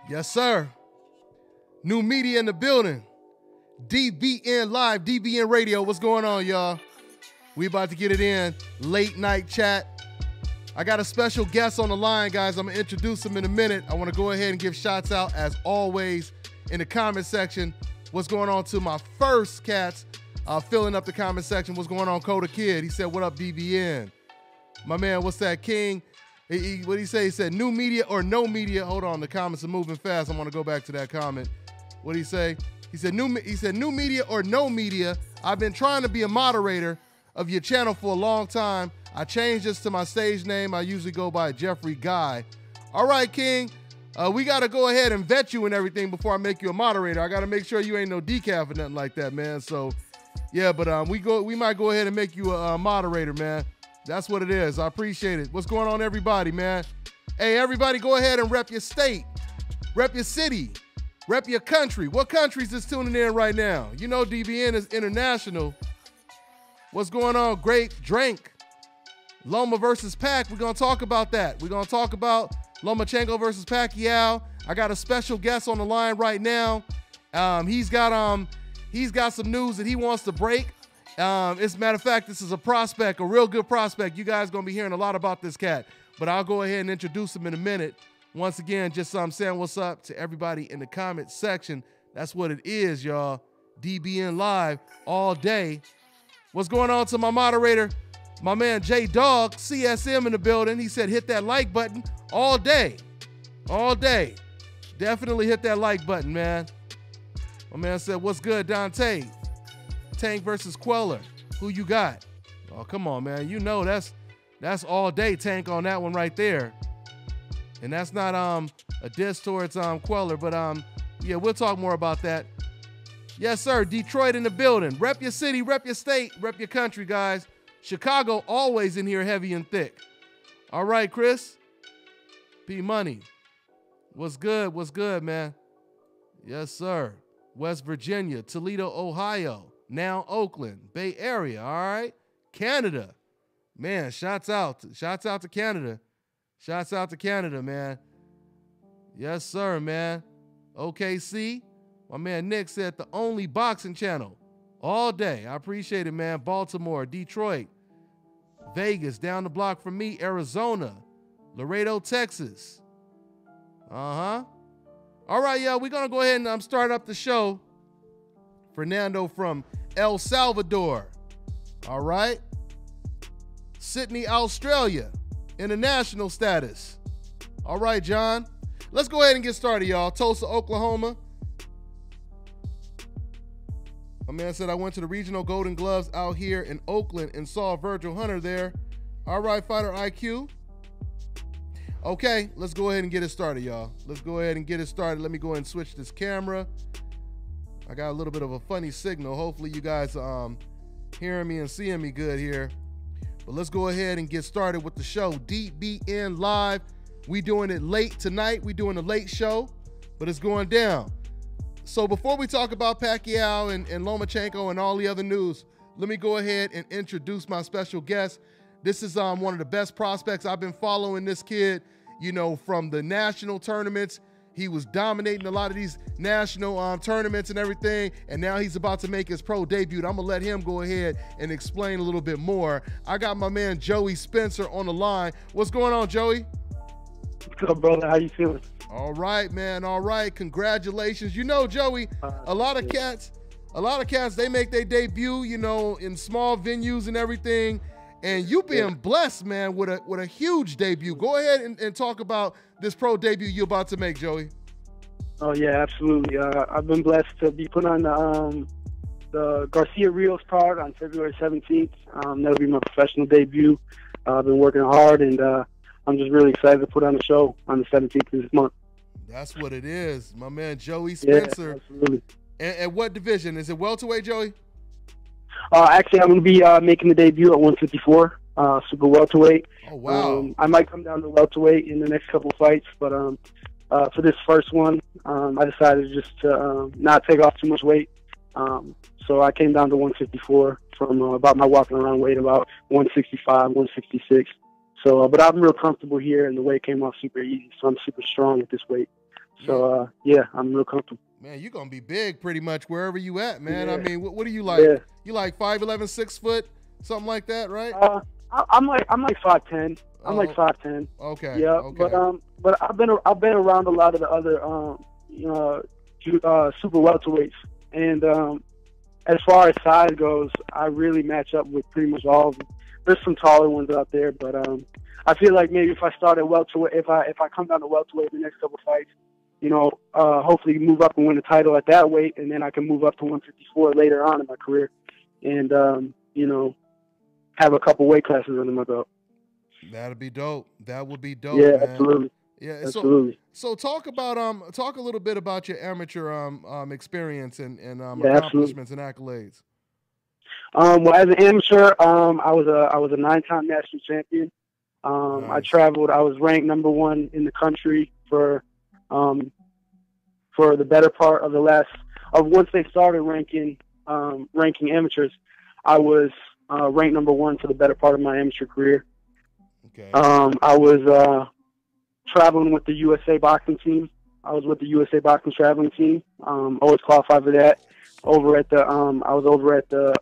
Yes, sir. New media in the building. DBN Live, DBN Radio. What's going on, y'all? We about to get it in. Late night chat. I got a special guest on the line, guys. I'm going to introduce him in a minute. I want to go ahead and give shots out, as always, in the comment section. What's going on to my first cats filling up the comment section. What's going on, Coda Kid? He said, what up, DBN? My man, what's that, King? What did he say? He said, new media or no media. Hold on, the comments are moving fast. I want to go back to that comment. What did he say? He said, new media or no media. I've been trying to be a moderator of your channel for a long time. I changed this to my stage name. I usually go by Jeffrey Guy. All right, King. We got to go ahead and vet you and everything before I make you a moderator. I got to make sure you ain't no decaf or nothing like that, man. So, yeah, but we might go ahead and make you a moderator, man. That's what it is. I appreciate it. What's going on, everybody, man? Hey, everybody, go ahead and rep your state, rep your city, rep your country. What countries is tuning in right now? You know DBN is international. What's going on? Great Drink. Loma versus Pac. We're going to talk about that. We're going to talk about Lomachenko versus Pacquiao. I got a special guest on the line right now. He's got some news that he wants to break. As a matter of fact, this is a prospect, a real good prospect. You guys going to be hearing a lot about this cat, but I'll go ahead and introduce him in a minute. Once again, just saying what's up to everybody in the comment section. That's what it is, y'all. DBN Live all day. What's going on to my moderator? My man J-Dog, CSM in the building. He said hit that like button all day. All day. Definitely hit that like button, man. My man said, what's good, Dante? Tank versus Queller. Who you got? Oh, come on, man. You know that's all day Tank on that one right there. And that's not a diss towards Queller, but yeah, we'll talk more about that. Yes, sir. Detroit in the building. Rep your city, rep your state, rep your country, guys. Chicago always in here heavy and thick. All right, Chris. P Money. What's good? What's good, man? Yes, sir. West Virginia, Toledo, Ohio. Now Oakland, Bay Area, all right? Canada. Man, shouts out to Canada. Shouts out to Canada, man. Yes, sir, man. OKC. My man Nick said the only boxing channel all day. I appreciate it, man. Baltimore, Detroit, Vegas, down the block from me, Arizona, Laredo, Texas. All right, y'all, we're going to go ahead and start up the show. Fernando from El Salvador. All right. Sydney, Australia, international status. All right, John. Let's go ahead and get started, y'all. Tulsa, Oklahoma. My man said, I went to the regional Golden Gloves out here in Oakland and saw Virgil Hunter there. All right, Fighter IQ. Okay, let's go ahead and get it started, y'all. Let's go ahead and get it started. Let me go ahead and switch this camera. I got a little bit of a funny signal. Hopefully you guys hearing me and seeing me good here. But let's go ahead and get started with the show. DBN Live. We doing it late tonight. We doing a late show, but it's going down. So before we talk about Pacquiao and Lomachenko and all the other news, let me go ahead and introduce my special guest. This is one of the best prospects. I've been following this kid, you know, from the national tournaments. He was dominating a lot of these national tournaments and everything, and now he's about to make his pro debut. I'm going to let him go ahead and explain a little bit more. I got my man Joey Spencer on the line. What's going on, Joey? What's up, brother? How you feeling? All right, man. All right. Congratulations. You know, Joey, a lot of cats, they make their debut, you know, in small venues and everything. And you being blessed, man, with a huge debut. Go ahead and talk about this pro debut you're about to make, Joey. Oh, yeah, absolutely. I've been blessed to be put on the Garcia Rios card on February 17th. That'll be my professional debut. I've been working hard, and I'm just really excited to put on the show on the 17th of this month. That's what it is. My man Joey Spencer. Yeah, absolutely. And what division? Is it welterweight, Joey? Actually, I'm going to be making the debut at 154, super welterweight. Oh, wow. I might come down to welterweight in the next couple of fights, but for this first one, I decided just to not take off too much weight. So I came down to 154 from about my walking around weight, about 165, 166. So, but I'm real comfortable here, and the weight came off super easy, so I'm super strong at this weight. So, yeah, I'm real comfortable. Man, you're going to be big pretty much wherever you at, man. Yeah. I mean, what are you like? Yeah. You like 5'11", 6 foot, something like that, right? I'm like 5'10". I'm like 5'10". Okay. Yeah, okay. but I've been around a lot of the other super welterweights, and as far as size goes, I really match up with pretty much all of them. There's some taller ones out there, but I feel like maybe if I start at welterweight, if I come down to welterweight in the next couple fights, hopefully move up and win the title at that weight, and then I can move up to 154 later on in my career, and have a couple weight classes under my belt. That'd be dope. That would be dope. Yeah, man. absolutely. Yeah, absolutely. So talk about talk a little bit about your amateur experience and Yeah, accomplishments and accolades. Well, as an amateur, I was a 9-time national champion. Nice. I traveled. I was ranked #1 in the country for the better part of once they started ranking amateurs. I was ranked #1 for the better part of my amateur career. Okay. I was traveling with the USA boxing team. I was with the USA boxing traveling team. Always qualified for that. I was over at the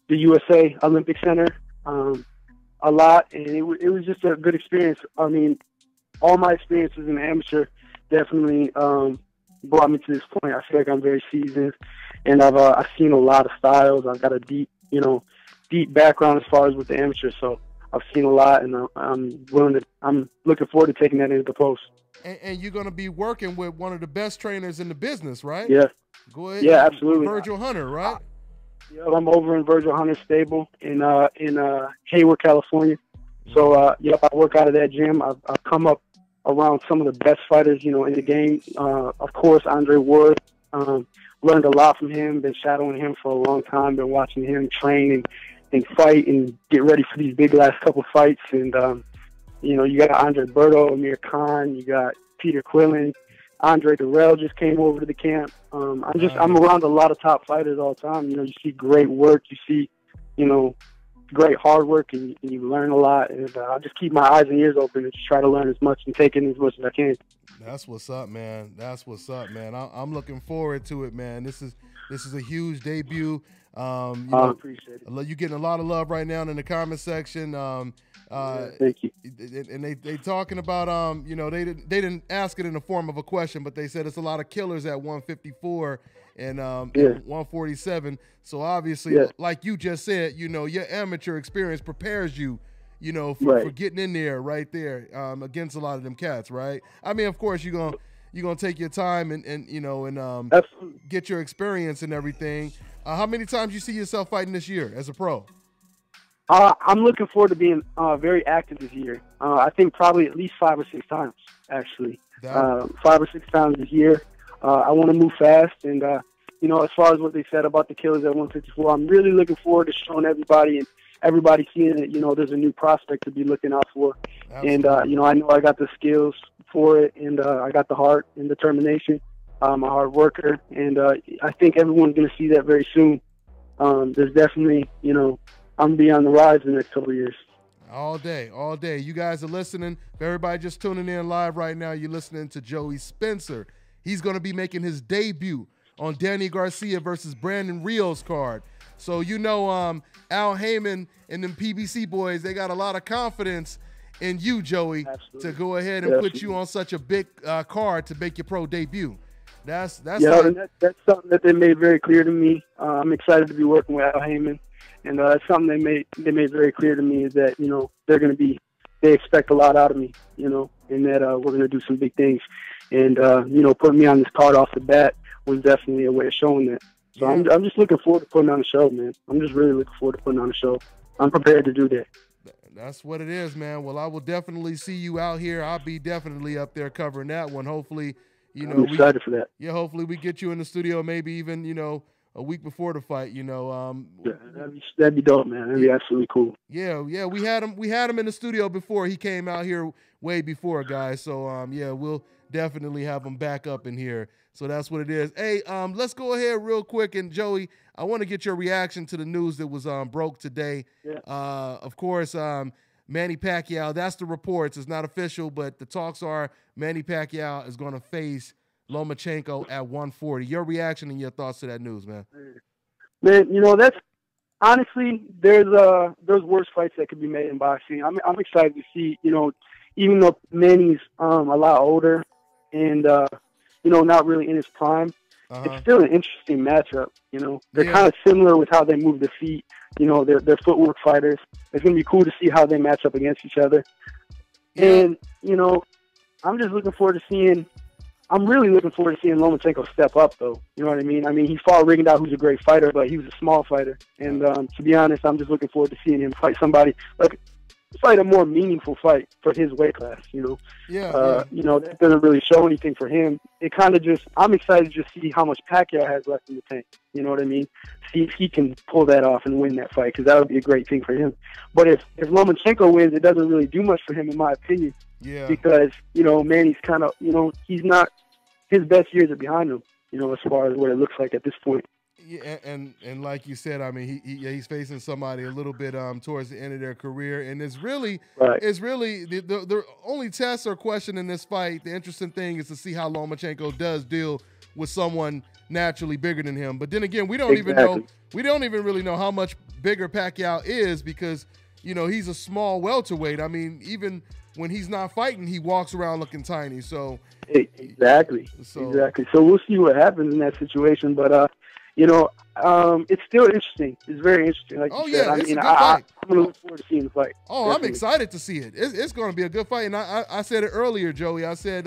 USA Olympic Center a lot, and it was just a good experience. I mean, all my experiences in amateur definitely brought me to this point. I feel like I'm very seasoned, and I've seen a lot of styles. I've got a deep background as far as with the amateur, so I've seen a lot, and I'm looking forward to taking that into the post. And you're going to be working with one of the best trainers in the business, right? Yeah. Go ahead. Yeah, absolutely. Virgil Hunter, right? Yeah, I'm over in Virgil Hunter's stable in Hayward, California. So, I work out of that gym. I've come up around some of the best fighters, in the game. Of course, Andre Ward. Learned a lot from him. Been shadowing him for a long time. Been watching him train and fight and get ready for these big last couple fights. And, you got Andre Berto, Amir Khan. You got Peter Quillen. Andre Durrell just came over to the camp. I'm around a lot of top fighters all the time. You see great work. You see, great hard work, and you learn a lot. And I just keep my eyes and ears open and just try to learn as much and take in as much as I can. That's what's up, man. That's what's up, man. I'm looking forward to it, man. This is a huge debut. I appreciate it. You're getting a lot of love right now in the comment section. Thank you. And they talking about they didn't ask it in the form of a question, but they said it's a lot of killers at 154 and 147. So obviously, like you just said, your amateur experience prepares you, for getting in there right there against a lot of them cats, right? I mean, of course, you're gonna take your time and get your experience and everything. How many times you see yourself fighting this year as a pro? I'm looking forward to being very active this year. I think probably at least 5 or 6 times, actually. 5 or 6 times this year. I want to move fast, and as far as what they said about the killers at 154, I'm really looking forward to showing everybody and everybody seeing that there's a new prospect to be looking out for. Absolutely. And I know I got the skills for it, and I got the heart and determination. I'm a hard worker, and I think everyone's going to see that very soon. There's definitely, I'm going to be on the rise in the next couple of years. All day, all day. You guys are listening. For everybody just tuning in live right now, you're listening to Joey Spencer. He's going to be making his debut on Danny Garcia versus Brandon Rios card. So Al Heyman and them PBC boys, they got a lot of confidence in you, Joey, to go ahead and put you on such a big card to make your pro debut. That's something that they made very clear to me. I'm excited to be working with Al Heyman, and it's something they made very clear to me is that they expect a lot out of me, and that we're going to do some big things, and putting me on this card off the bat was definitely a way of showing that. So I'm just looking forward to putting on a show, man. I'm just really looking forward to putting on a show. I'm prepared to do that. That's what it is, man. Well, I will definitely see you out here. I'll be definitely up there covering that one. Hopefully, I'm excited for that. Yeah, hopefully we get you in the studio maybe even, a week before the fight, that'd be dope, man. That'd be absolutely cool. Yeah, we had him in the studio before. He came out here way before, guys. So we'll definitely have him back up in here. So that's what it is. Hey, let's go ahead real quick, and Joey, I want to get your reaction to the news that was broke today. Yeah. Of course, Manny Pacquiao. That's the reports. It's not official, but the talks are Manny Pacquiao is going to face Lomachenko at 140. Your reaction and your thoughts to that news, man? Man, you know, that's honestly, there's worse fights that could be made in boxing. I'm excited to see, you know, even though Manny's a lot older and you know, not really in his prime, it's still an interesting matchup. You know, they're kind of similar with how they move their feet. You know, they're footwork fighters. It's gonna be cool to see how they match up against each other. Yeah. And you know, I'm really looking forward to seeing Lomachenko step up, though. You know what I mean? I mean, he fought Ringstar, who's a great fighter, but he was a small fighter. And to be honest, I'm just looking forward to seeing him fight somebody, like, fight a more meaningful fight for his weight class, you know? You know, that doesn't really show anything for him. It kind of just, I'm excited to just see how much Pacquiao has left in the tank. You know what I mean? See if he can pull that off and win that fight, because that would be a great thing for him. But if Lomachenko wins, it doesn't really do much for him, in my opinion. Yeah. Because, you know, Manny's kind of, you know, he's not, his best years are behind him, you know, as far as what it looks like at this point. Yeah, and like you said, I mean, he's facing somebody a little bit towards the end of their career, and it's really the only test or question in this fight. The interesting thing is to see how Lomachenko does deal with someone naturally bigger than him. But then again, we don't even really know how much bigger Pacquiao is, because, you know, he's a small welterweight. I mean, even when he's not fighting, he walks around looking tiny. So exactly. So we'll see what happens in that situation, but you know, it's still interesting. It's very interesting. Like you said, I mean, I'm going to look forward to seeing the fight. Oh, definitely. I'm excited to see it. It's going to be a good fight. And I said it earlier, Joey. I said,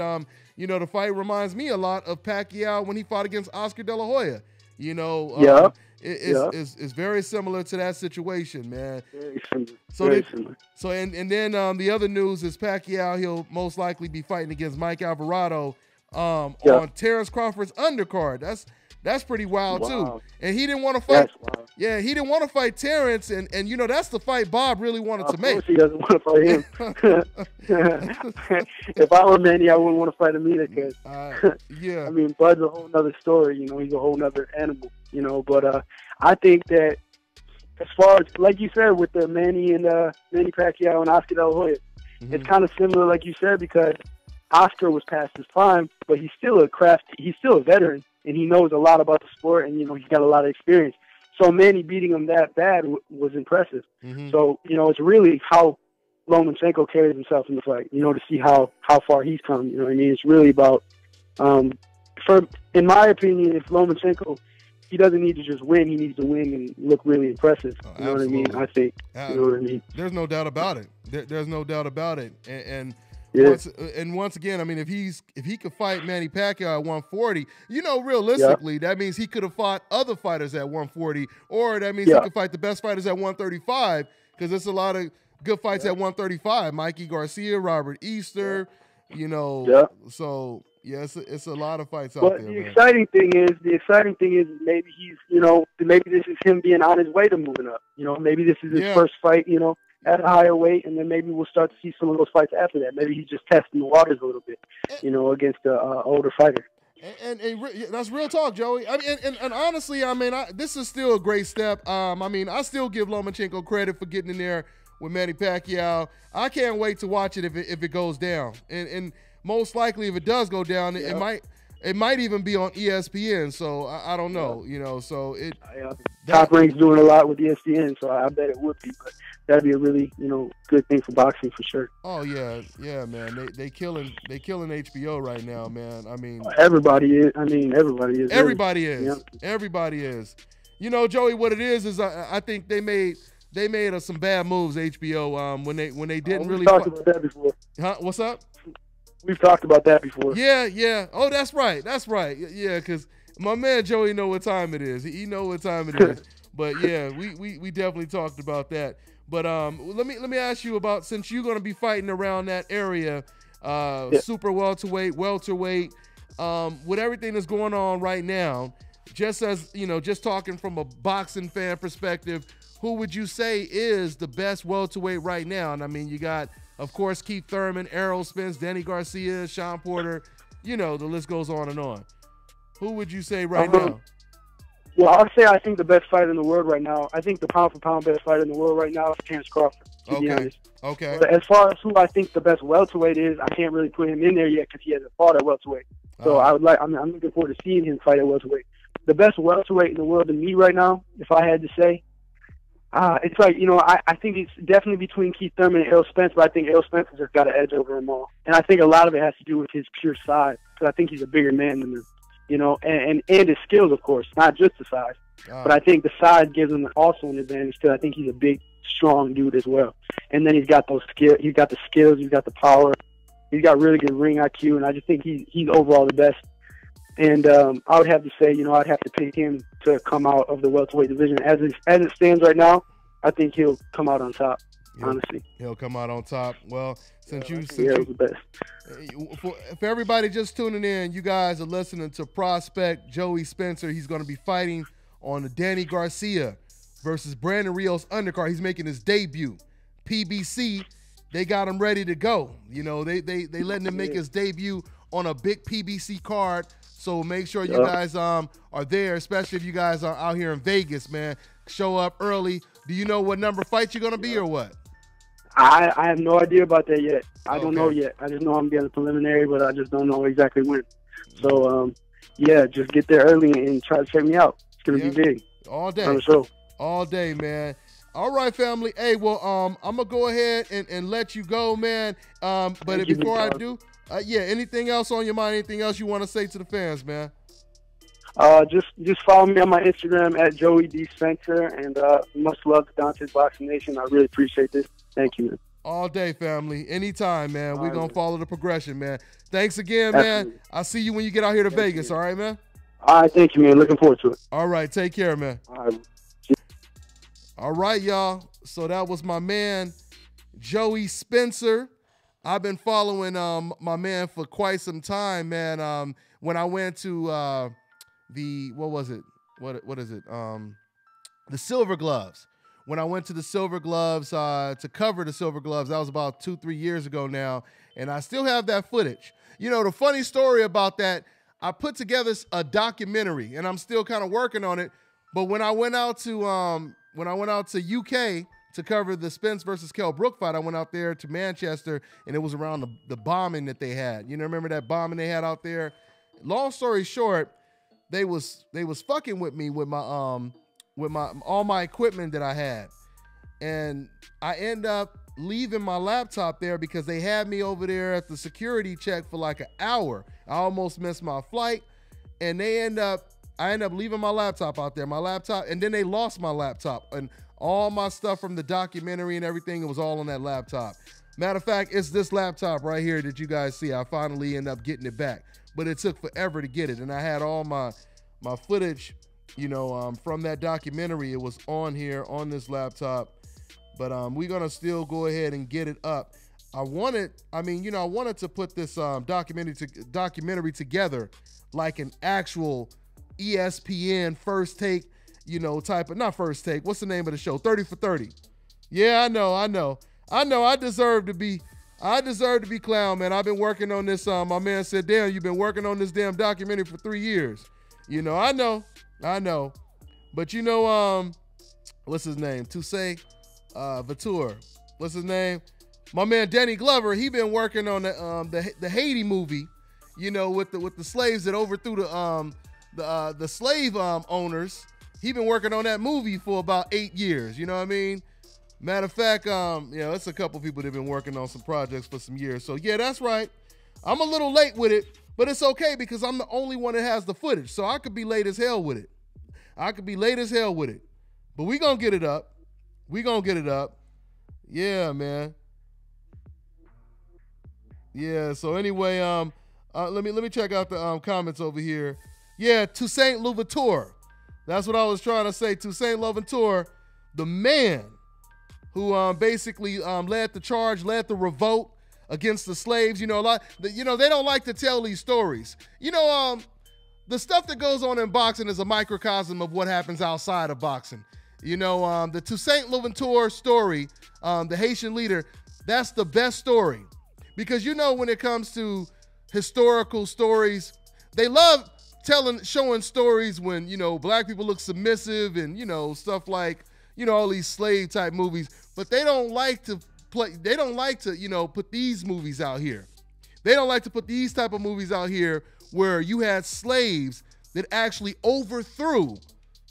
you know, the fight reminds me a lot of Pacquiao when he fought against Oscar De La Hoya. You know, it's very similar to that situation, man. Very similar. So and then the other news is Pacquiao, he'll most likely be fighting against Mike Alvarado on Terence Crawford's undercard. That's pretty wild too. And he didn't want to fight. Yeah, he didn't want to fight Terence, and you know, that's the fight Bob really wanted to make. Of course he doesn't want to fight him. If I were Manny, I wouldn't want to fight him either, because I mean, Bud's a whole nother story, you know, he's a whole nother animal, you know. But I think that as far as, like you said, with the Manny Pacquiao and Oscar De La Hoya, it's kind of similar, like you said, because Oscar was past his prime, but he's still a veteran. And he knows a lot about the sport, and, you know, he's got a lot of experience. So Manny beating him that bad was impressive. So, you know, it's really how Lomachenko carries himself in the fight, you know, to see how far he's come. You know what I mean? It's really about, in my opinion, if Lomachenko, he doesn't need to just win. He needs to win and look really impressive. You know what I mean? I think. You know what I mean? There's no doubt about it. There's no doubt about it. And once again, I mean, if he could fight Manny Pacquiao at 140, you know, realistically, that means he could have fought other fighters at 140, or that means he could fight the best fighters at 135, because there's a lot of good fights at 135. Mikey Garcia, Robert Easter, you know. So it's a lot of fights out there. But the exciting thing is maybe he's, you know, maybe this is him being on his way to moving up. You know, maybe this is his first fight, you know, at a higher weight, and then maybe we'll start to see some of those fights after that. Maybe he's just testing the waters a little bit, you know, against an older fighter. And that's real talk, Joey. I mean, and honestly, I mean, this is still a great step. I mean, I still give Lomachenko credit for getting in there with Manny Pacquiao. I can't wait to watch it if it goes down, and most likely if it does go down, it might even be on ESPN. So I don't know, you know. So Top Rank's doing a lot with ESPN, so I bet it would be. But that'd be a really, you know, good thing for boxing for sure. Oh yeah, man. They killing HBO right now, man. I mean, everybody is. I mean, everybody is. Everybody is. Yep. Everybody is. You know, Joey, what it is I think they made some bad moves, HBO, when they didn't really. We've talked about that before. Huh? What's up? We've talked about that before. Yeah. Oh, that's right. Yeah, because my man Joey know what time it is. He know what time it is. But yeah, we definitely talked about that. But let me ask you about, since you're going to be fighting around that area, super welterweight, with everything that's going on right now, just as, you know, just talking from a boxing fan perspective, who would you say is the best welterweight right now? And I mean, you got, of course, Keith Thurman, Errol Spence, Danny Garcia, Shawn Porter, you know, the list goes on and on. Who would you say right now? Well, I'll say I think the best fighter in the world right now, I think the pound-for-pound best fighter in the world right now is Terence Crawford. to be honest. Okay. But as far as who I think the best welterweight is, I can't really put him in there yet because he hasn't fought at welterweight. So I'm looking forward to seeing him fight at welterweight. The best welterweight in the world to me right now, if I had to say, it's like, I think it's definitely between Keith Thurman and Errol Spence, but I think Errol Spence has got an edge over them all. And I think a lot of it has to do with his pure size, because I think he's a bigger man than them, and his skills, of course, not just the size. But I think the size gives him also an advantage, because I think he's a big, strong dude as well. And then he's got those skills, he's got the skills, he's got the power, he's got really good ring IQ, and I just think he's overall the best. And I would have to say, I'd have to pick him to come out of the welterweight division. As it stands right now, I think he'll come out on top, honestly. He'll come out on top. Well, since you the best. For everybody just tuning in, you guys are listening to Prospect Joey Spencer. He's going to be fighting on the Danny Garcia versus Brandon Rios undercard. He's making his debut. PBC, they got him ready to go. They letting him make his debut on a big PBC card. So make sure you guys are there, especially if you guys are out here in Vegas, man. Show up early. Do you know what number fight you're going to be or what? I have no idea about that yet. I don't know yet. I just know I'm getting a preliminary, but I just don't know exactly when. So, just get there early and try to check me out. It's going to be big. All day. On the show. All day, man. All right, family. Hey, well, I'm going to go ahead and let you go, man. But before I do, anything else on your mind? Anything else you want to say to the fans, man? Just follow me on my Instagram at Joey D. Spencer, and much love to Dante's Boxing Nation. I really appreciate this. Thank you, man. All day, family. Anytime, man. We're going to follow the progression, man. Thanks again, Absolutely. man. I'll see you when you get out here to Vegas, all right, man? All right, thank you, man. Looking forward to it. All right, take care, man. All right. All right, y'all. So that was my man, Joey Spencer. I've been following my man for quite some time, man. When I went to the Silver Gloves. When I went to the Silver Gloves to cover the Silver Gloves, that was about 2-3 years ago now, and I still have that footage. The funny story about that, I put together a documentary, and I'm still kind of working on it. But when I went out to UK to cover the Spence versus Kell Brook fight, I went out there to Manchester, and it was around the bombing that they had. Remember that bombing they had out there? Long story short, they was fucking with me with my all my equipment that I had, and I end up leaving my laptop there because they had me over there at the security check for like an hour. I almost missed my flight, and I end up leaving my laptop out there, and then they lost my laptop and all my stuff from the documentary and everything. It was all on that laptop. Matter of fact, it's this laptop right here that you guys see. I finally end up getting it back, but it took forever to get it, and I had all my footage, from that documentary. It was on here on this laptop, but we're gonna still go ahead and get it up. I wanted to put this documentary together like an actual ESPN first take, type of, not first take. What's the name of the show? 30 for 30. Yeah, I know. I deserve to be clown, man. I've been working on this. My man said, damn, you've been working on this damn documentary for 3 years. I know. But what's his name? José Benavidez. What's his name? My man Danny Glover, he been working on the Haiti movie, with the slaves that overthrew the slave owners. He been working on that movie for about 8 years. You know what I mean? Matter of fact, it's a couple people that have been working on some projects for some years. So yeah, that's right. I'm a little late with it, but it's okay because I'm the only one that has the footage. So I could be late as hell with it. But we gonna get it up. Yeah, man. Yeah, so anyway, let me check out the comments over here. Yeah, Toussaint Louverture. That's what I was trying to say. Toussaint Louverture, the man who basically led the charge, led the revolt against the slaves. They don't like to tell these stories. The stuff that goes on in boxing is a microcosm of what happens outside of boxing. The Toussaint Louverture story, the Haitian leader, that's the best story. Because when it comes to historical stories, they love showing stories when, black people look submissive and, stuff like, all these slave type movies. but they don't like to put these movies out here. They don't like to put these type of movies out here where you had slaves that actually overthrew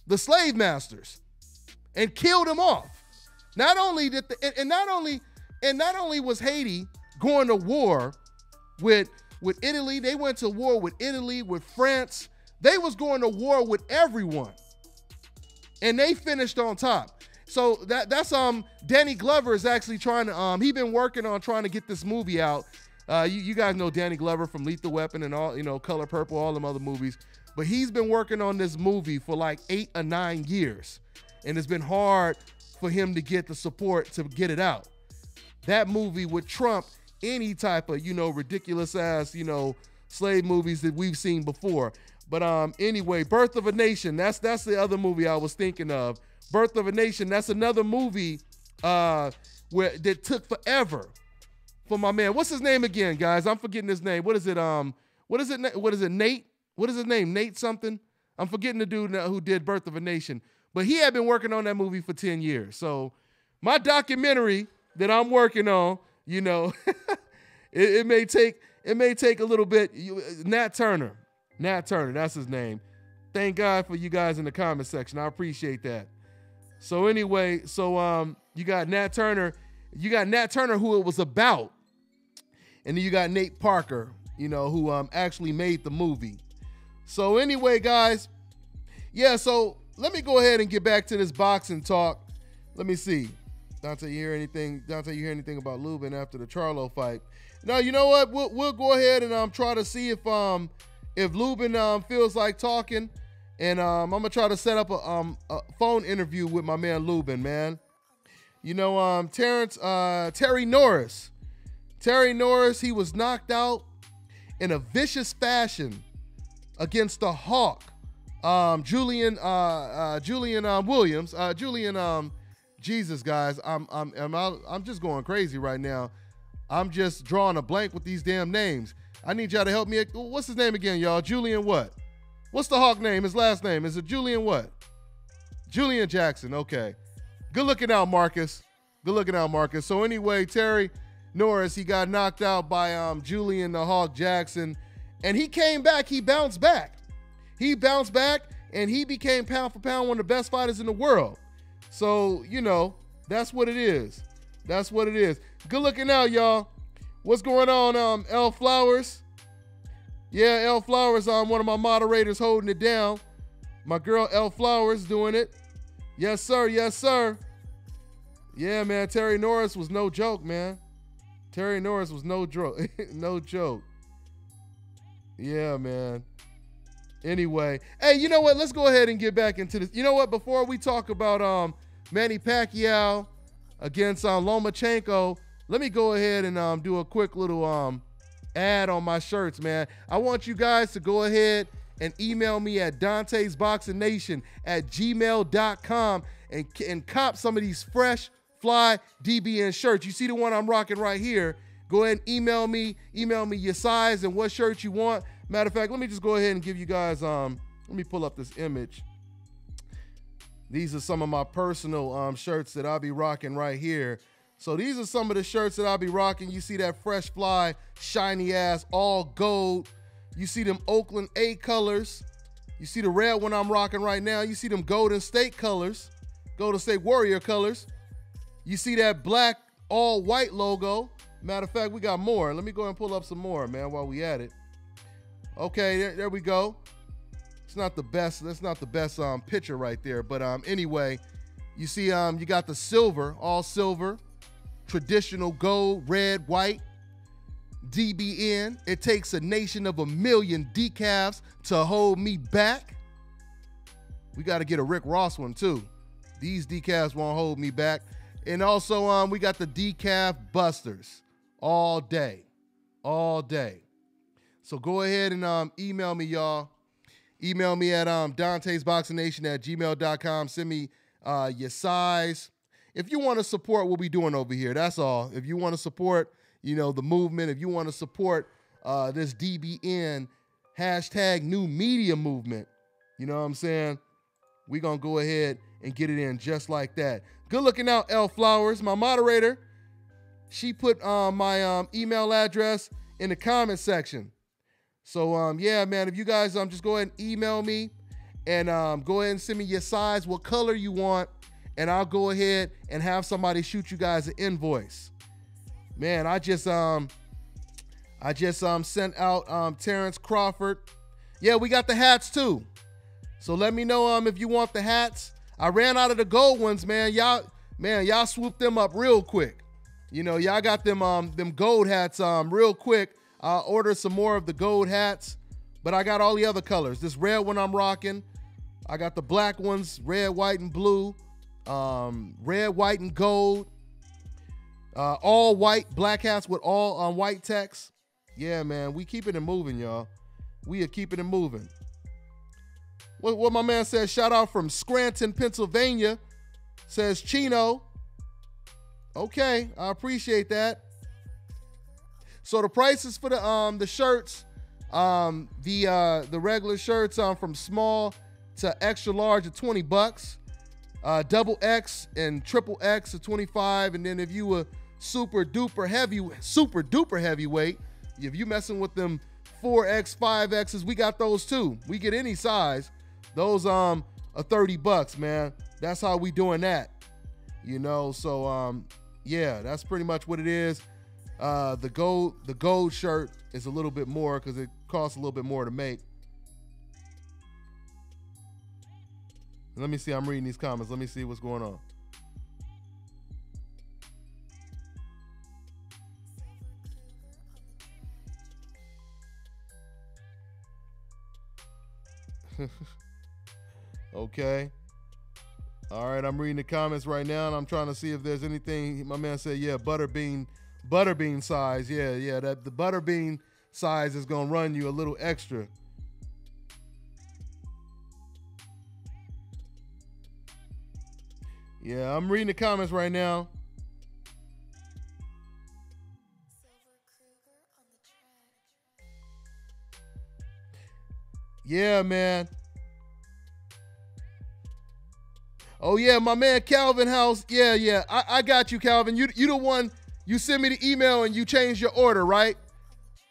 the slave masters and killed them off. Not only was Haiti going to war with Italy, they went to war with Italy, with France. They was going to war with everyone. And they finished on top. So that's Danny Glover is actually trying to he been working on trying to get this movie out. You guys know Danny Glover from Lethal Weapon and all, Color Purple, all them other movies. But he's been working on this movie for like 8 or 9 years. And it's been hard for him to get the support to get it out. That movie would trump any type of, ridiculous ass, slave movies that we've seen before. But anyway, Birth of a Nation, that's the other movie I was thinking of. Birth of a Nation, that's another movie that took forever for my man. What's his name again, guys? I'm forgetting his name. What is it? Nate? What is his name? Nate something? I'm forgetting the dude who did Birth of a Nation. But he had been working on that movie for 10 years. So my documentary that I'm working on, it may take a little bit. Nat Turner, that's his name. Thank God for you guys in the comment section. I appreciate that. So anyway, you got Nat Turner. You got Nat Turner, who it was about. And then you got Nate Parker, who actually made the movie. So anyway, guys, yeah, so let me go ahead and get back to this boxing talk. Let me see. Dante, you hear anything about Lubin after the Charlo fight? No, you know what? We'll go ahead and try to see if Lubin feels like talking. And I'm gonna try to set up a phone interview with my man Lubin, man. Terry Norris. Terry Norris, he was knocked out in a vicious fashion against the Hawk. Julian Williams. Jesus, guys, I'm just going crazy right now. I'm just drawing a blank with these damn names. I need y'all to help me. What's his name again, y'all? Julian what? What's the Hawk name? His last name? Is it Julian what? Julian Jackson. Okay. Good looking out, Marcus. Good looking out, Marcus. So anyway, Terry Norris, he got knocked out by Julian the Hawk Jackson. And he came back. He bounced back. And he became pound for pound one of the best fighters in the world. So, that's what it is. That's what it is. Good looking out, y'all. What's going on, L Flowers? Yeah, L Flowers, one of my moderators holding it down. My girl L Flowers doing it. Yes, sir. Yes, sir. Yeah, man, Terry Norris was no joke, man. Terry Norris was no joke. No joke. Yeah, man. Anyway, hey, you know what? Let's go ahead and get back into this. You know what? Before we talk about Manny Pacquiao against Lomachenko, let me go ahead and do a quick little ad on my shirts, man. I want you guys to go ahead and email me at DantesBoxingNation@gmail.com and cop some of these fresh, fly DBN shirts. You see the one I'm rocking right here. Go ahead and email me your size and what shirt you want. Matter of fact, let me just go ahead and give you guys, let me pull up this image. These are some of my personal shirts that I'll be rocking right here. So these are some of the shirts that I'll be rocking. You see that fresh fly, shiny ass, all gold. You see them Oakland A colors. You see the red one I'm rocking right now. You see them Golden State colors, Golden State Warrior colors. You see that black all white logo. Matter of fact, we got more. Let me go and pull up some more, man, while we at it. Okay, there we go. It's not the best. That's not the best picture right there. But anyway, you see you got the silver, all silver, traditional gold, red, white, DBN. It takes a nation of 1 million decafs to hold me back. We got to get a Rick Ross one too. These decafs won't hold me back. And also we got the decaf busters all day, all day. So go ahead and email me, y'all. Email me at DantesBoxingNation@gmail.com. Send me your size. If you want to support what we're doing over here, that's all. If you want to support, the movement, if you want to support this DBN hashtag new media movement, you know what I'm saying? We're going to go ahead and get it in just like that. Good looking out, L Flowers. My moderator, she put my email address in the comment section. So, yeah, man, if you guys just go ahead and email me and go ahead and send me your size, what color you want, and I'll go ahead and have somebody shoot you guys an invoice. Man, I just sent out Terence Crawford. Yeah, we got the hats too. So let me know if you want the hats. I ran out of the gold ones, man. Y'all swooped them up real quick. You know, y'all got them gold hats real quick. I'll order some more of the gold hats, but I got all the other colors. This red one I'm rocking. I got the black ones, red, white, and blue. Red, white, and gold. All white, black hats with all white text. Yeah, man, we keeping it moving, y'all. We are keeping it moving. What my man says, shout out from Scranton, Pennsylvania, says Chino. Okay, I appreciate that. So the prices for the shirts, the regular shirts from small to extra large are $20. Double X and triple X are $25, and then if you were super duper heavyweight, if you messing with them 4X, 5Xs, we got those too. We get any size. Those are $30, man. That's how we doing that. You know, so yeah, that's pretty much what it is. The gold shirt is a little bit more because it costs a little bit more to make. Let me see, I'm reading these comments. Let me see what's going on. Okay. All right, I'm reading the comments right now, and I'm trying to see if there's anything. My man said, yeah, butterbean size. Yeah, that the butterbean size is gonna run you a little extra. Yeah, I'm reading the comments right now. Yeah, man. Oh yeah, my man Calvin House. Yeah. I got you, Calvin. You the one. You send me the email and you change your order, right?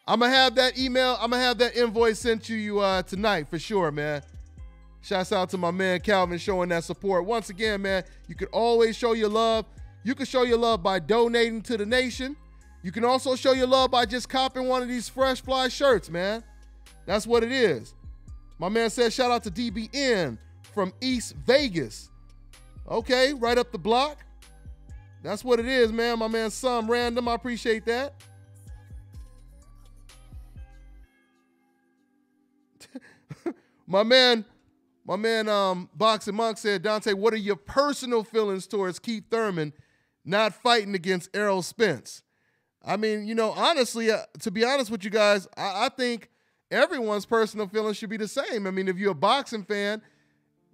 I'm gonna have that email. I'm gonna have that invoice sent to you tonight for sure, man. Shouts out to my man Calvin showing that support. Once again, man, you can always show your love. You can show your love by donating to the nation. You can also show your love by just copping one of these Fresh Fly shirts, man. That's what it is. My man says shout out to DBN from East Vegas. Okay, right up the block. That's what it is, man. My man Some Random, I appreciate that. My man, Boxing Monk said, Dante, what are your personal feelings towards Keith Thurman not fighting against Errol Spence? I mean, you know, honestly, to be honest with you guys, I think everyone's personal feelings should be the same. I mean, if you're a boxing fan,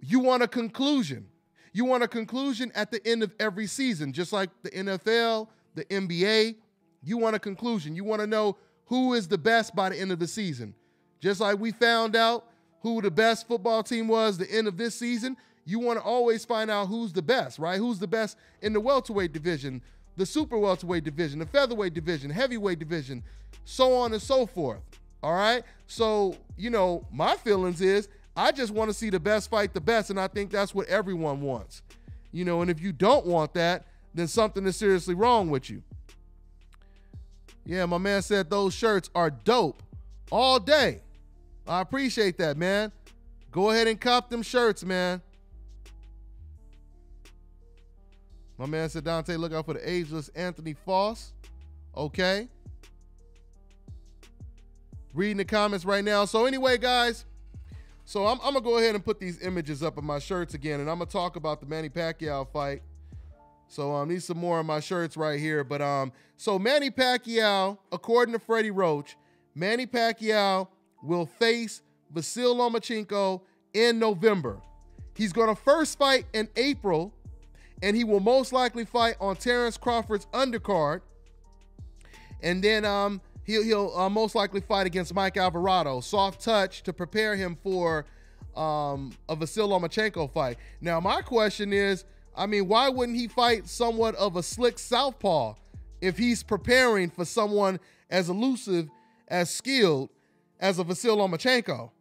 you want a conclusion. You want a conclusion at the end of every season, just like the NFL, the NBA. You want a conclusion. You want to know who is the best by the end of the season. Just like we found out who the best football team was the end of this season, you want to always find out who's the best, right? Who's the best in the welterweight division, the super welterweight division, the featherweight division, heavyweight division, so on and so forth, all right? So, you know, my feelings is I just want to see the best fight the best, and I think that's what everyone wants. You know, and if you don't want that, then something is seriously wrong with you. Yeah, my man said those shirts are dope all day. I appreciate that, man. Go ahead and cop them shirts, man. My man said, Dante, look out for the ageless Anthony Foss. Okay. Reading the comments right now. So anyway, guys, so I'm going to go ahead and put these images up of my shirts again, and I'm going to talk about the Manny Pacquiao fight. So need some more of my shirts right here. But so Manny Pacquiao, according to Freddie Roach, Manny Pacquiao will face Pacquiao-Lomachenko in November. He's going to first fight in April, and he will most likely fight on Terence Crawford's undercard. And then he'll most likely fight against Mike Alvarado, soft touch to prepare him for a Pacquiao-Lomachenko fight. Now, my question is, I mean, why wouldn't he fight somewhat of a slick southpaw if he's preparing for someone as elusive, as skilled as a Pacquiao-Lomachenko?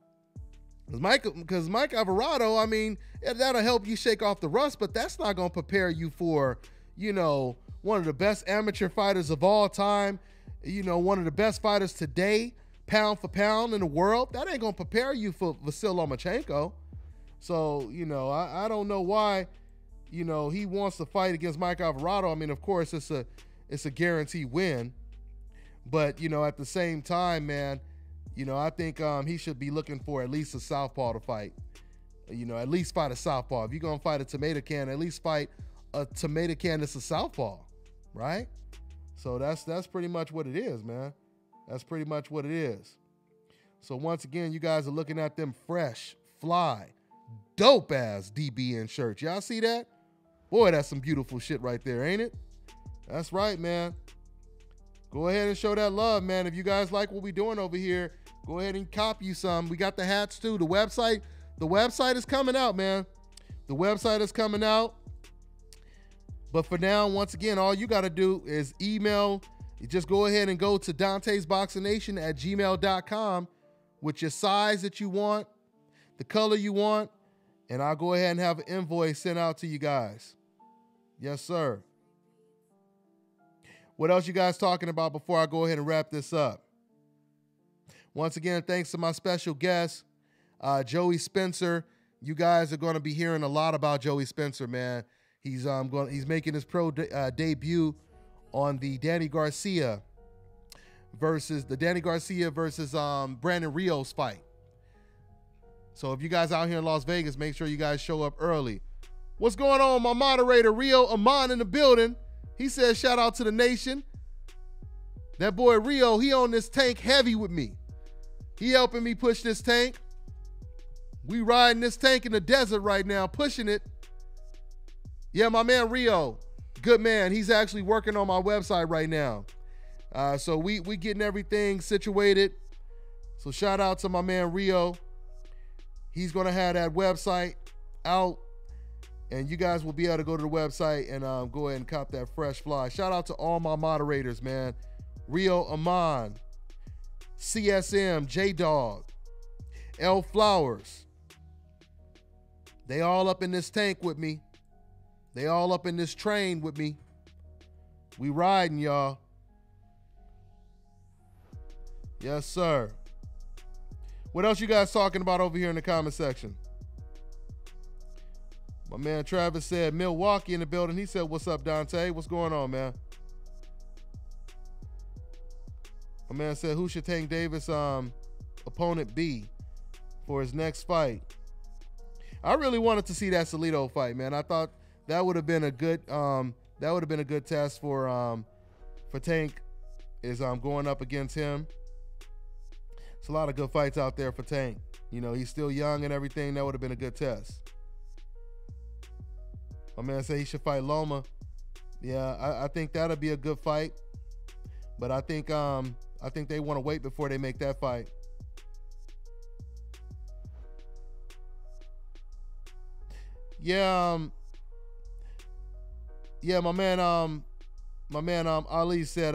Because Mike Alvarado, I mean, that'll help you shake off the rust, but that's not going to prepare you for, you know, one of the best amateur fighters of all time, you know, one of the best fighters today, pound for pound in the world. That ain't going to prepare you for Pacquiao-Lomachenko. So, you know, I don't know why, you know, he wants to fight against Mike Alvarado. I mean, of course, it's a guaranteed win. But, you know, at the same time, man, you know, I think he should be looking for at least a southpaw to fight. You know, at least fight a southpaw. If you're going to fight a tomato can, at least fight a tomato can that's a southpaw, right? So that's pretty much what it is, man. That's pretty much what it is. So once again, you guys are looking at them fresh, fly, dope-ass DBN shirts. Y'all see that? Boy, that's some beautiful shit right there, ain't it? That's right, man. Go ahead and show that love, man. If you guys like what we're doing over here, go ahead and cop you some. We got the hats too. The website is coming out, man. The website is coming out. But for now, once again, all you got to do is email. You just go ahead and go to DantesBoxingNation@gmail.com with your size that you want, the color you want, and I'll go ahead and have an invoice sent out to you guys. Yes, sir. What else you guys talking about before I go ahead and wrap this up? Once again, thanks to my special guest, Joey Spencer. You guys are going to be hearing a lot about Joey Spencer, man. He's making his pro debut on the Danny Garcia versus Brandon Rios fight. So if you guys out here in Las Vegas, make sure you guys show up early. What's going on, my moderator, Rio Amon in the building? He says, shout out to the nation. That boy Rio, he on this tank heavy with me. He helping me push this tank. We riding this tank in the desert right now, pushing it. Yeah, my man Rio, good man. He's actually working on my website right now. So we getting everything situated. So shout out to my man Rio. He's gonna have that website out, and you guys will be able to go to the website and go ahead and cop that fresh fly. Shout out to all my moderators, man. Rio Amon, CSM, J-Dog, L Flowers. They all up in this tank with me. They all up in this train with me. We riding, y'all. Yes, sir. What else you guys talking about over here in the comment section? My man Travis said Milwaukee in the building. He said, what's up, Dante? What's going on, man? My man said, who should Tank Davis opponent be for his next fight? I really wanted to see that Salido fight, man. I thought that would have been a good test for Tank, is going up against him. It's a lot of good fights out there for Tank. You know, he's still young and everything. That would have been a good test. My man said he should fight Loma. Yeah, I think that'll be a good fight. But I think they want to wait before they make that fight. Yeah, my man Ali said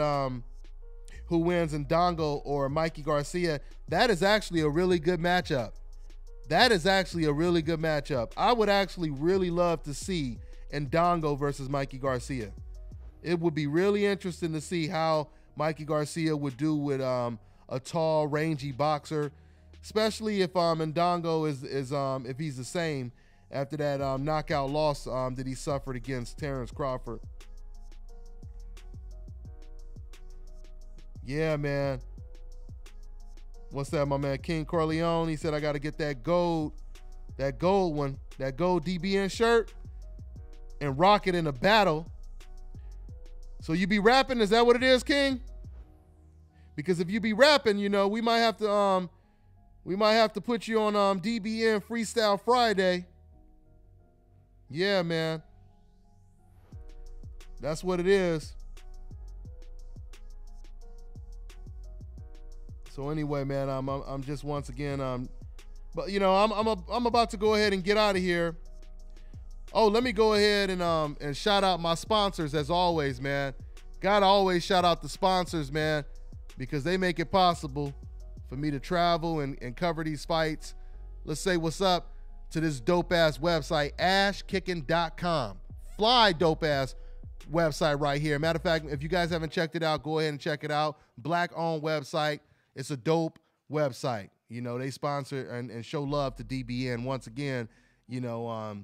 who wins Ndongo or Mikey Garcia. That is actually a really good matchup. I would actually really love to see Ndongo versus Mikey Garcia. It would be really interesting to see how Mikey Garcia would do with a tall, rangy boxer, especially if Ndongo is if he's the same after that knockout loss that he suffered against Terence Crawford. Yeah, man. What's that, my man? King Corleone, he said, I got to get that gold one, that gold DBN shirt and rock it in a battle. So you be rapping? Is that what it is, King? Because if you be rapping, you know, we might have to put you on DBN Freestyle Friday. Yeah, man. That's what it is. So anyway, man, I'm just once again but you know, I'm about to go ahead and get out of here. Oh, let me go ahead and shout out my sponsors as always, man. Gotta always shout out the sponsors, man, because they make it possible for me to travel and cover these fights. Let's say what's up to this dope-ass website, ashkicking.com. Fly dope-ass website right here. Matter of fact, if you guys haven't checked it out, go ahead and check it out. Black-owned website. It's a dope website. You know, they sponsor and show love to DBN. Once again, you know,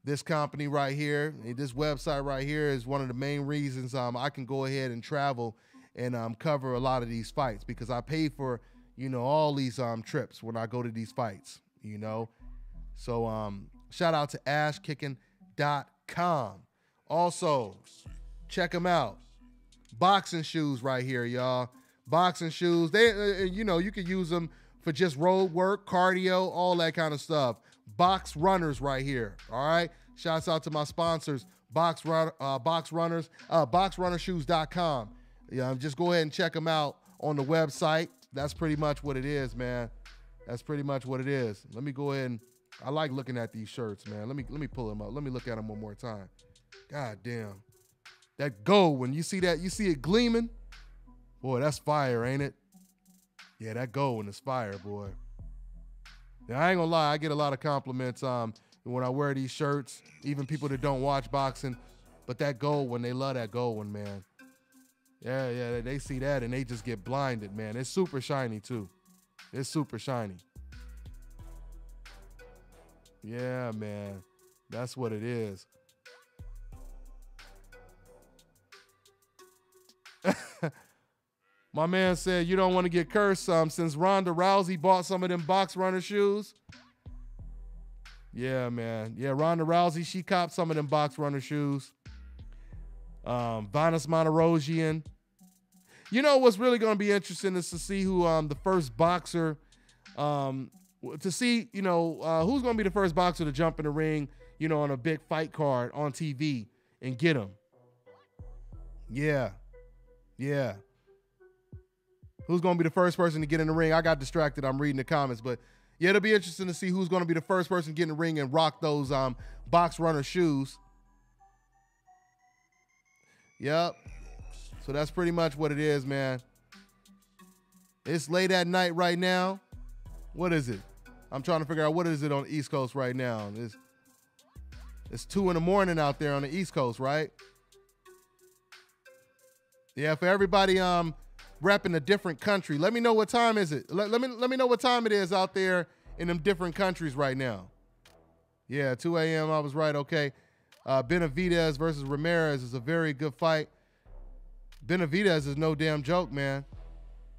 this company right here, this website right here is one of the main reasons I can go ahead and travel and cover a lot of these fights, because I pay for, you know, all these trips when I go to these fights, you know. So shout out to ashkicking.com. Also, check them out. Boxing shoes right here, y'all. Boxing shoes. They, you know, you can use them for just road work, cardio, all that kind of stuff. Box runners right here. All right. Shouts out to my sponsors, boxrunnershoes.com. Yeah, just go ahead and check them out on the website. That's pretty much what it is, man. That's pretty much what it is. Let me go ahead and, I like looking at these shirts, man. Let me pull them up. Let me look at them one more time. God damn. That gold, when you see that, you see it gleaming. Boy, that's fire, ain't it? Yeah, that gold one is fire, boy. Now, I ain't gonna lie, I get a lot of compliments when I wear these shirts, even people that don't watch boxing, but that gold one, they love that gold one, man. Yeah, they see that and they just get blinded, man. It's super shiny, too. It's super shiny. Yeah, man. That's what it is. My man said you don't want to get cursed since Ronda Rousey bought some of them box runner shoes. Yeah, man. Yeah, Ronda Rousey, she copped some of them box runner shoes. Vanas Monterosian. You know what's really going to be interesting is to see who the first boxer, to see, you know, who's going to be the first boxer to jump in the ring, you know, on a big fight card on TV and get him. Yeah. Yeah. Who's going to be the first person to get in the ring? I got distracted. I'm reading the comments. But, yeah, it'll be interesting to see who's going to be the first person to get in the ring and rock those box runner shoes. Yep. So that's pretty much what it is, man. It's late at night right now. What is it? I'm trying to figure out what is it on the East Coast right now. It's 2 a.m. out there on the East Coast, right? Yeah, for everybody repping a different country, let me know what time is it. Let me know what time it is out there in them different countries right now. Yeah, 2 a.m. I was right. Okay. Benavidez versus Ramirez is a very good fight. Benavidez is no damn joke, man.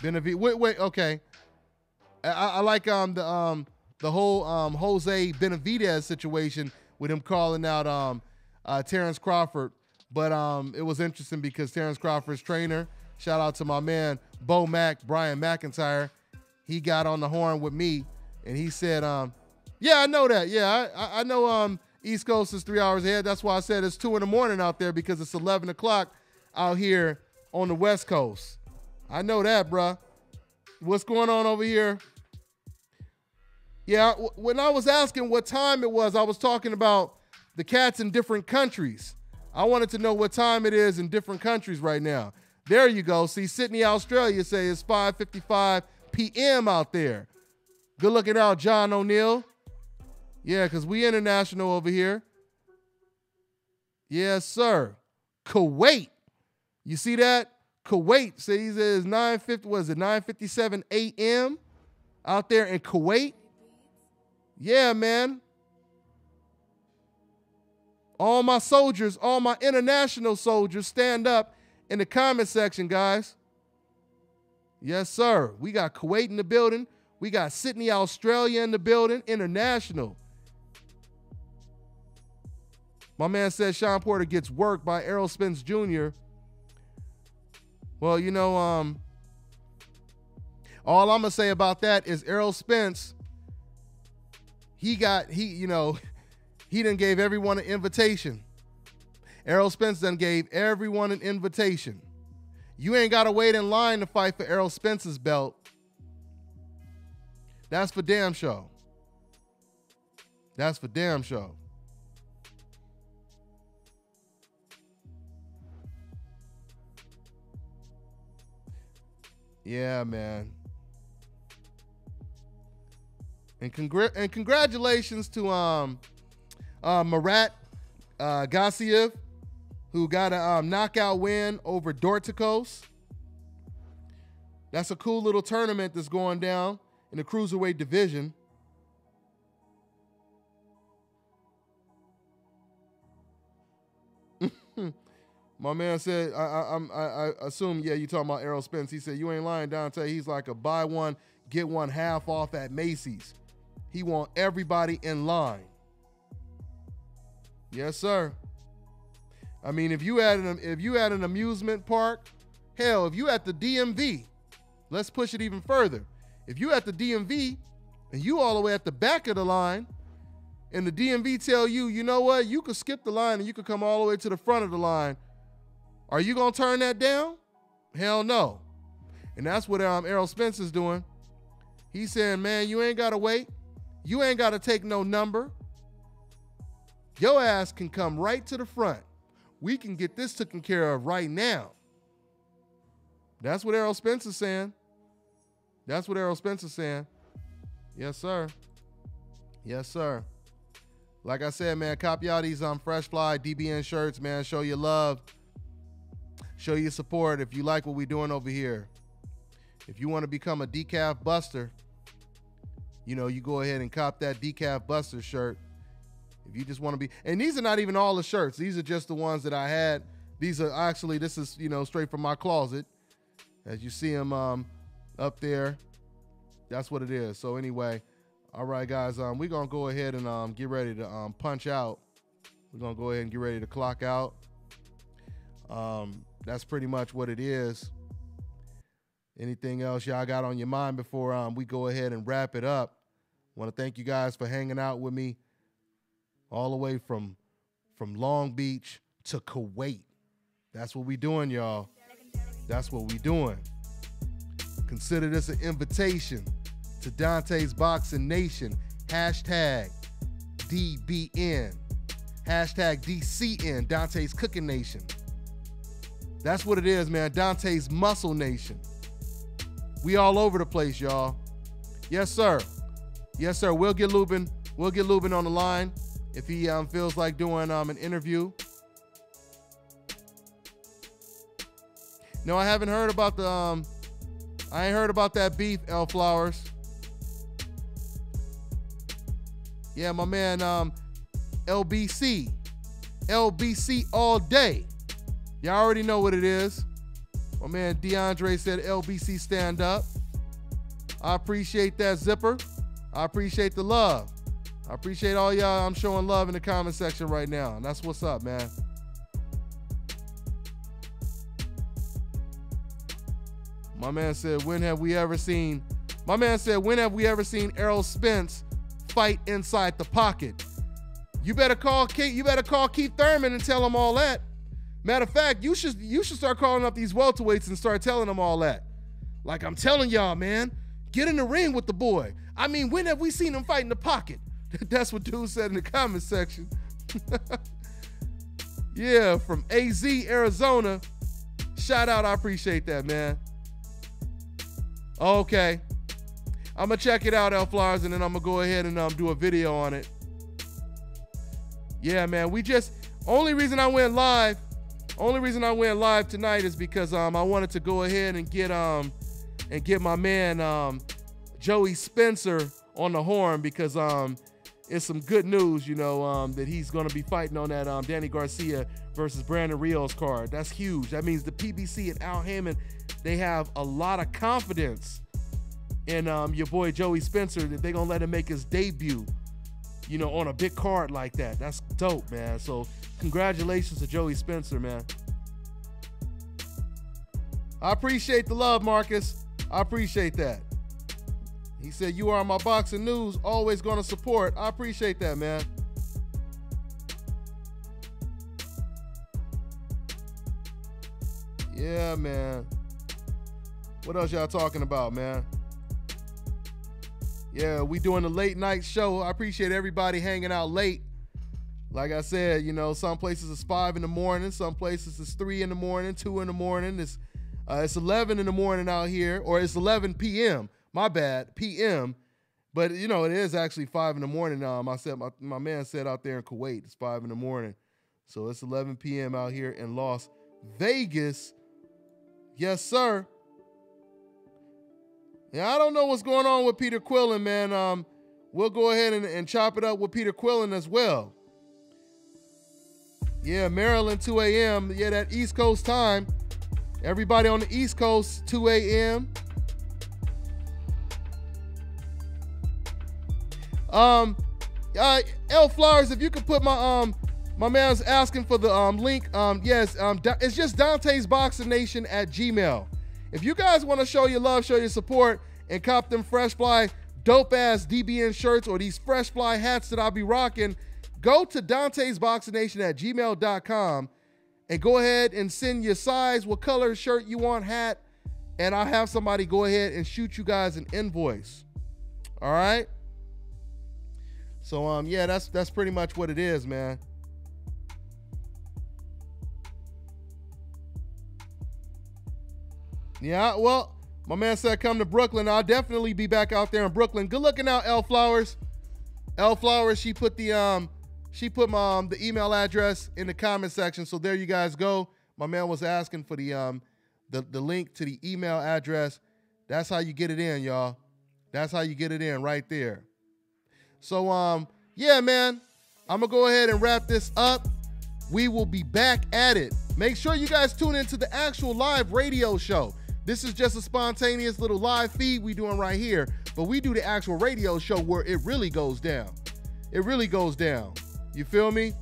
Wait, okay. I like the whole José Benavidez situation with him calling out Terence Crawford, but it was interesting because Terence Crawford's trainer, shout out to my man Brian McIntyre, he got on the horn with me and he said, yeah, I know that. Yeah, I know East Coast is 3 hours ahead. That's why I said it's 2 a.m. out there, because it's 11 o'clock out here on the West Coast. I know that, bruh. What's going on over here? Yeah, when I was asking what time it was, I was talking about the cats in different countries. I wanted to know what time it is in different countries right now. There you go. See, Sydney, Australia say it's 5:55 p.m. out there. Good looking out, John O'Neill. Yeah, because we international over here. Yes, sir. Kuwait. You see that? Kuwait says it's 9:57 a.m. out there in Kuwait? Yeah, man. All my soldiers, all my international soldiers, stand up in the comment section, guys. Yes, sir. We got Kuwait in the building. We got Sydney, Australia in the building. International. My man says Shawn Porter gets worked by Errol Spence Jr. Well, you know, all I'm going to say about that is Errol Spence, he done gave everyone an invitation. Errol Spence done gave everyone an invitation. You ain't got to wait in line to fight for Errol Spence's belt. That's for damn sure. That's for damn sure. Yeah, man. And congratulations to Marat Gassiev, who got a knockout win over Dorticos. That's a cool little tournament that's going down in the cruiserweight division. My man said, I assume, yeah, you talking about Errol Spence. He said, you ain't lying, Dante. He's like a buy one, get one half off at Macy's. He want everybody in line. Yes, sir. I mean, if you at an amusement park, hell, if you at the DMV, let's push it even further. If you at the DMV and you all the way at the back of the line, and the DMV tell you, you know what, you could skip the line and you could come all the way to the front of the line, are you gonna turn that down? Hell no. And that's what Errol Spence is doing. He's saying, man, you ain't gotta wait. You ain't gotta take no number. Your ass can come right to the front. We can get this taken care of right now. That's what Errol Spence is saying. That's what Errol Spence is saying. Yes, sir. Yes, sir. Like I said, man, cop y'all these Fresh Fly DBN shirts, man. Show your love. Show your support if you like what we're doing over here. If you want to become a decaf buster, you know, you go ahead and cop that decaf buster shirt. If you just want to be, and these are not even all the shirts. These are just the ones that I had. These are actually, this is, you know, straight from my closet. As you see them up there, that's what it is. So anyway, all right, guys, we're going to go ahead and get ready to punch out. We're going to go ahead and get ready to clock out. That's pretty much what it is. Anything else y'all got on your mind before we go ahead and wrap it up? I want to thank you guys for hanging out with me all the way from Long Beach to Kuwait. That's what we doing, y'all. That's what we doing. Consider this an invitation to Dante's Boxing Nation. Hashtag DBN. Hashtag DCN, Dante's Cooking Nation. That's what it is, man. Dante's Muscle Nation. We all over the place, y'all. Yes, sir. Yes, sir. We'll get Lubin on the line if he feels like doing an interview. No, I haven't heard about the I ain't heard about that beef, L Flowers. Yeah, my man LBC all day. Y'all already know what it is. My man DeAndre said LBC stand up. I appreciate that, Zipper. I appreciate the love. I appreciate all y'all. I'm showing love in the comment section right now. And that's what's up, man. My man said, when have we ever seen Errol Spence fight inside the pocket? You better call Keith Thurman and tell him all that. Matter of fact, you should start calling up these welterweights and start telling them all that. Like I'm telling y'all, man, get in the ring with the boy. I mean, when have we seen him fight in the pocket? That's what dude said in the comment section. Yeah, from AZ, Arizona. Shout out, I appreciate that, man. Okay. I'm going to check it out, L Flowers, and then I'm going to go ahead and do a video on it. Yeah, man, only reason I went live tonight is because I wanted to go ahead and get my man Joey Spencer on the horn because it's some good news, you know, that he's going to be fighting on that Danny Garcia versus Brandon Rios card. That's huge. That means the PBC and Al Hammond, they have a lot of confidence in your boy Joey Spencer that they're going to let him make his debut, you know, on a big card like that. That's dope, man. So congratulations to Joey Spencer, man. I appreciate the love, Marcus. I appreciate that. He said, you are my boxing news, always going to support. I appreciate that, man. Yeah, man. What else y'all talking about, man? Yeah, we doing the late night show. I appreciate everybody hanging out late. Like I said, you know, some places it's 5 in the morning, some places it's 3 in the morning, 2 in the morning. It's 11 in the morning out here, or it's 11 p.m. My bad, p.m. But, you know, it is actually 5 in the morning now. My man said out there in Kuwait, it's 5 in the morning. So it's 11 p.m. out here in Las Vegas. Yes, sir. Yeah, I don't know what's going on with Peter Quillen, man. We'll go ahead and chop it up with Peter Quillen as well. Yeah, Maryland, 2 a.m. Yeah, that East Coast time. Everybody on the East Coast, 2 a.m. L Flowers, if you could put my man's asking for the link. Yes, it's just Dante's Boxing Nation at Gmail. If you guys want to show your love, show your support, and cop them Fresh Fly dope ass DBN shirts or these Fresh Fly hats that I'll be rocking, go to Dante's Boxing Nation at gmail.com and go ahead and send your size, what color shirt you want, hat, and I'll have somebody go ahead and shoot you guys an invoice. All right? So yeah, that's pretty much what it is, man. Yeah, well, my man said come to Brooklyn. I'll definitely be back out there in Brooklyn. Good looking out, L Flowers. L Flowers, she put the email address in the comment section, so there you guys go. My man was asking for the link to the email address. That's how you get it in, y'all. That's how you get it in right there. So yeah, man, I'm gonna go ahead and wrap this up. We will be back at it. Make sure you guys tune into the actual live radio show. This is just a spontaneous little live feed we doing right here, but we do the actual radio show where it really goes down. It really goes down. You feel me?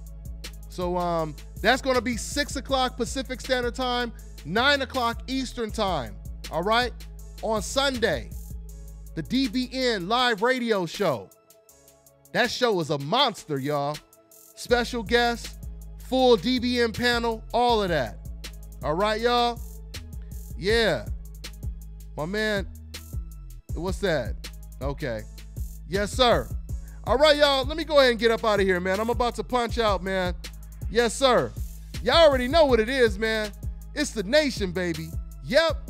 So that's gonna be 6 o'clock Pacific Standard Time, 9 o'clock Eastern Time. All right, on Sunday, the DBN live radio show. That show is a monster, y'all. Special guests, full DBN panel, all of that. All right, y'all? Yeah. My man, what's that? Okay. Yes, sir. All right, y'all, let me go ahead and get up out of here, man. I'm about to punch out, man. Yes, sir. Y'all already know what it is, man. It's the nation, baby. Yep.